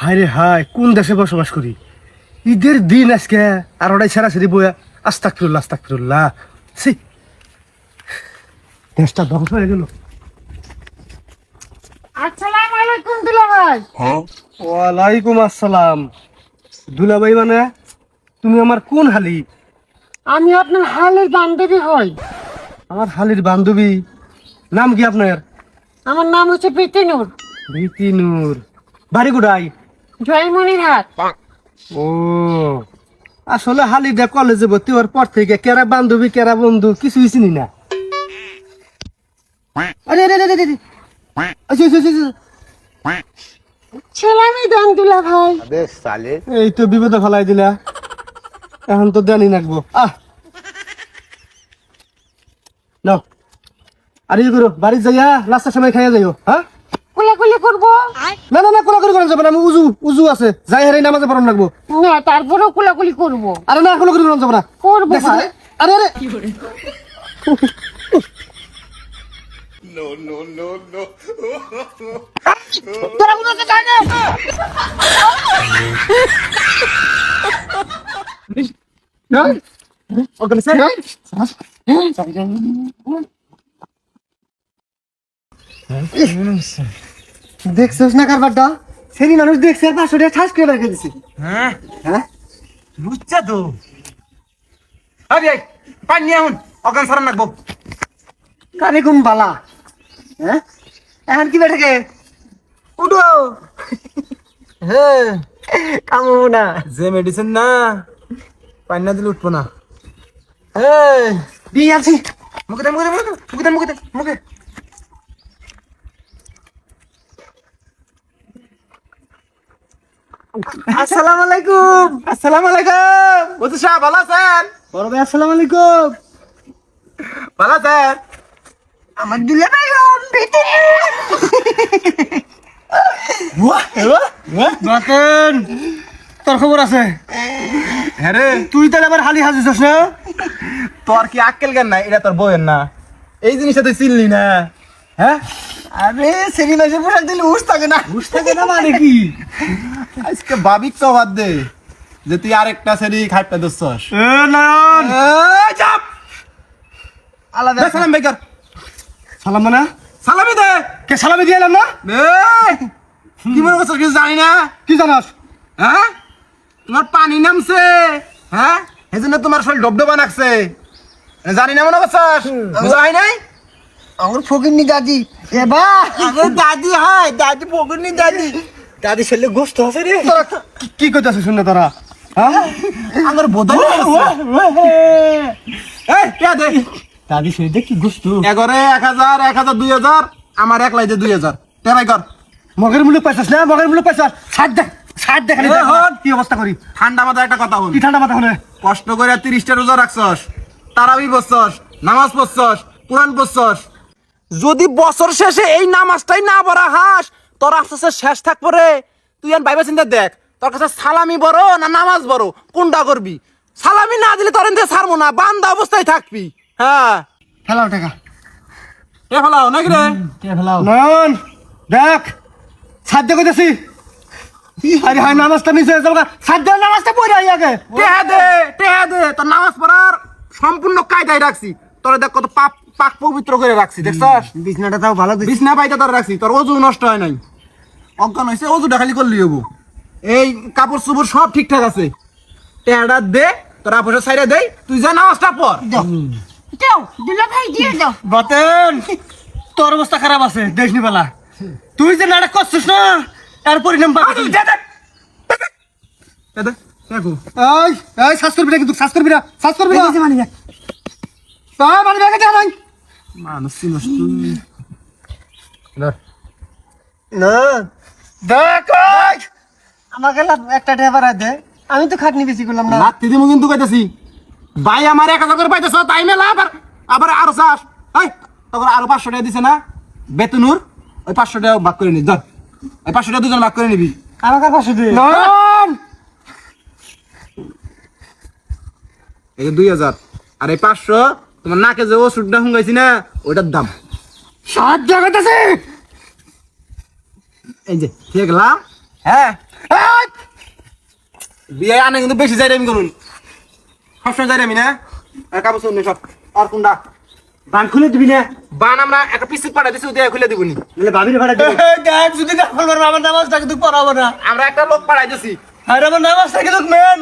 হায় রে হায়, কোন দেশে বসবাস করি? ঈদের দিন আজকে আর ওটাই সারাসারি বইয়া আস্তাগফিরুল্লাহ আস্তাগফিরুল্লাহ। সি দেশটা ধ্বংস হয়ে গেল। আসসালামু আলাইকুম দুলাভাই। ওয়ালাইকুম আসসালাম। দুলাভাই মানে তুমি আমার কোন হালি? আমি আপনার হালের বান্ধবী হই। আমার হালির বান্ধবী? নাম কি আপনার? আমার নাম হচ্ছে প্রীতিনুর। রীতিনুর। বাড়ি কোথায়? জয়মনিরহাট। ও আসলে হালিদা কলেজে ভর্তি হওয়ার পর থেকে কেরা বান্ধবী কেরা বন্ধু কিছুই চিনি না। আরে আরে আরে আরে, আচ্ছা আচ্ছা আচ্ছা। ছেলামি দেন দুলাভাই। এই তো বিপদে ফেলাই দিলা, এখন তো জানি নাকবো। নাও আর ই করো, বাড়ি যাইয়া রাস্তার সময় খাইয়া যাইও। হ্যাঁ কোলাকুলি করবো না না না, কোলাকুলি করা যাবে না, আমি উজু উজু আছে, যাই হারাই নামাজে পড়ান লাগবো। না, তারপরেও কোলাকুলি করবো। আরে না, কোলাকুলি করা যাবে না। করবো দেখছো ভাই। তো? আরে আরে তোরা কোথাতে যায় না? ওখানে স্যার দেখছিস না কারবারটা? সেরি মানুষ দেখছে আর 500 টাকা ঠাস করে রেখে দিছি। হ্যাঁ হ্যাঁ বুঝছা তো। আরে পানি এখন অগান সারান রাখবো। কারে কোন বালা? হ্যাঁ এখন কি বেঠে উঠো। হ্যাঁ কামবো না। যে মেডিসিন না পানি না দিলে উঠবো না। এই দিয়ে আছি। মুখে দে মুখে দে মুখে দে মুখে দে মুখে। আসসালামু আলাইকুম। আসসালামু আলাইকুম। ওসি সাহেব ভালো আছেন? বড় ভাই আসসালামু আলাইকুম। ভালো আছেন? আমার দুলে ভাই বাতেন তোর খবর আছে? হ্যাঁ রে, তুই তাহলে আবার হালি হাজিস না? তোর কি আক্কেল জ্ঞান নাই? এটা তোর বউয়ের না, এই জিনিসটা তুই চিনলি না? হ্যাঁ আরে সেরি মাসে পোশাক দিলে উস থাকে না। বুঝ থাকে না মানে কি? আজকে বাবিক তো বাদ দে যে তুই আরেকটা সেরি খাইপটা দছছস। এ নয়ন চাপ আলাদা সালাম বেকার। সালাম মানে সালামি দে। কে সালামি দিয়ে এলাম না? কি মনে করছিস কিছু জানি না? কি জানাস? হ্যাঁ তোমার পানি নামছে, হ্যাঁ এই জন্য তোমার শরীর ডবডবা নাকছে, জানি না মনে করছিস? বুঝাই নাই? আমার ফকিরনি দাদি এবা আরে দাদি হয়, দাদি পকড়নি দাদি। দাদি ছেলে গোস্ত আছে রে। তোরা কি কইতাছিস শুনে তোরা? হ্যাঁ আমার বোধই এই কে দে দাদি ছেলে কি গোস্ত? এগরে 1000 1000 2000 আমার একলাই দে 2000 টেরাই কর। মগের মূল্য পাইছাস না? মগের মূল্য পাইছাস? ষাট দেখ এ হট। কি অবস্থা করি। ঠান্ডা মাথায় একটা কথা বল, কি ঠান্ডা মাথা হলে কষ্ট করে 30টা রোজা রাখছস, তারাবি পড়ছস, নামাজ পড়ছস, কোরআন পড়ছস, যদি বছর শেষে এই নামাজটাই না পড়া হাস, তোর আস্তে আস্তে শেষ থাকবো রে। তুই আর ভাইবা চিন্তা দেখ, তোর কাছে সালামি বড় না নামাজ বড়, কোনটা করবি? সালামি না দিলে তোর এনতে ছাড়বো না, বান্দা অবস্থায় থাকবি। হ্যাঁ ফেলাও টাকা এ ফেলাও নাকি রে? ফেলাও। নয়ন দেখ সাধ্য কইতাছি। আরে হাই নামাজটা নিচে যাও গা। সাধ্য নামাজটা পড়ে আই আগে। টেহা দে, তোর নামাজ পড়ার সম্পূর্ণ কায়দায় রাখছি। তোর দেখ কত পাক পবিত্র করে রাখছি, দেখছস? বিছনাটা তাও ভালো দিছি। বিছনা পাইতে তোর রাখছি, তোর অজু নষ্ট হয় নাই, অজ্ঞান হয়েছে, অজুটা খালি করলি হবো। এই কাপড় চোপড় সব ঠিকঠাক আছে। টেহাটা দে, তোর আপসের সাইডে দেই, তুই যা নামাজটা পড়। দাও দুলাভাই, দিয়ে দাও। বাতেন তোর অবস্থা খারাপ আছে দেখনি বেলা। তুই যে নাটক করছিস না এর পরিণাম পাবি। দেখো এই এই শ্বাস করবি না, কিন্তু শ্বাস করবি না, শ্বাস করবি না। মানি ব্যাগ মানি ব্যাগে যা নাই। মানুষ চিনস তুই? না দেখ আমাকে একটা ঢেবার দে, আমি তো খাটনি বেশি করলাম না। লাত্তি দিমু কিন্তু কইতাছি, ভাই আমার 1000 করে পাইতেছ, তাই মেলা আবার আরো চাস। এই তোর আরো 500 টাকা দিছে না বেতনুর, ওই 500 টাকা ভাগ করে নি, ধর ওই 500 টাকা দুজন ভাগ করে নিবি। আমাকে পাশে দে। নয়ন এই 2000 আর এই 500 তোমার নাকে যে ওষুধটা হুঙ্গাইছি না ওইটার দাম। সাহায্য করতেছে। এই যে ঠিক গেলাম, হ্যাঁ এই! বিয়ে আনে কিন্তু বেশি যাই আমি করুন সবসময় যাই আমি না আর কাপড় শুনে সব আর কোনটা বান খুলে দিবি না বান আমরা একটা পিসি পাঠাই দিছি ওদের খুলে দিবনি নাহলে ভাবির ভাড়া দিবি দেখ যদি না খুলবার আমার নামাজটা কিন্তু পড়াবো না আমরা একটা লোক পাঠাই দিছি আর আমার নামাজটা কিন্তু মেন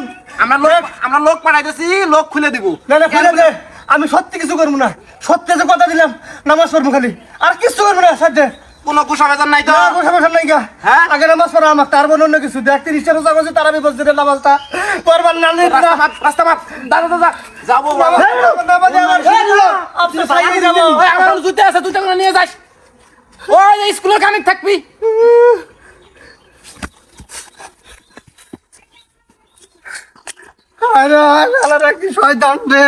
আমরা লোক পাঠাই দিছি লোক খুলে দিব না না খুলে দে আমি সত্যি কিছু করবো না সত্যি যে কথা দিলাম নামাজ পড়বো খালি আর কিছু করবো না সাথে কোনো কুসাবেদন নাই তো না সমস্যা নাই গা হ্যাঁ? আগে নামাজ পড়া আমার তার বোন অন্য কিছু দেখ 30 রোজা করছে তারা মসজিদের নামাজটা পড়বার না রাস্তা মাপ দাদা দাদা যাবো বাবা। নামাজ আমার আপনি সাইডে যাব ওই আমার জুতে আছে তুই টাকা নিয়ে যাস ওই এই স্কুলের কানেক্ট থাকবি আরে আলাদা কি শয়তান রে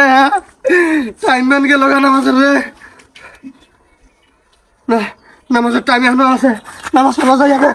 টাইম ম্যান গেল গা নামাজের রে না নামাজের টাইম এখনো আছে নামাজ পড়া যায় আগে